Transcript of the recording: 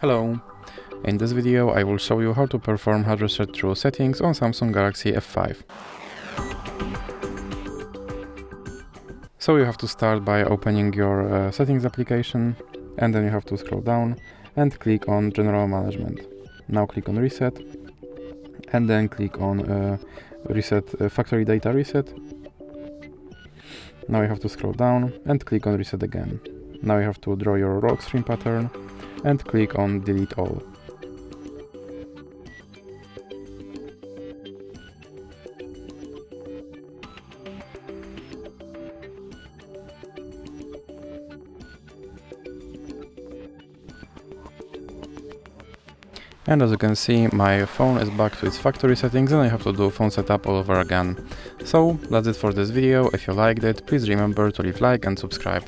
Hello! In this video I will show you how to perform hard reset through settings on Samsung Galaxy F05. So you have to start by opening your settings application, and then you have to scroll down and click on General Management. Now click on Reset, and then click on Factory Data Reset. Now you have to scroll down and click on Reset again. Now you have to draw your lock screen pattern and click on Delete All. And as you can see, my phone is back to its factory settings and I have to do phone setup all over again. So that's it for this video. If you liked it, please remember to leave like and subscribe.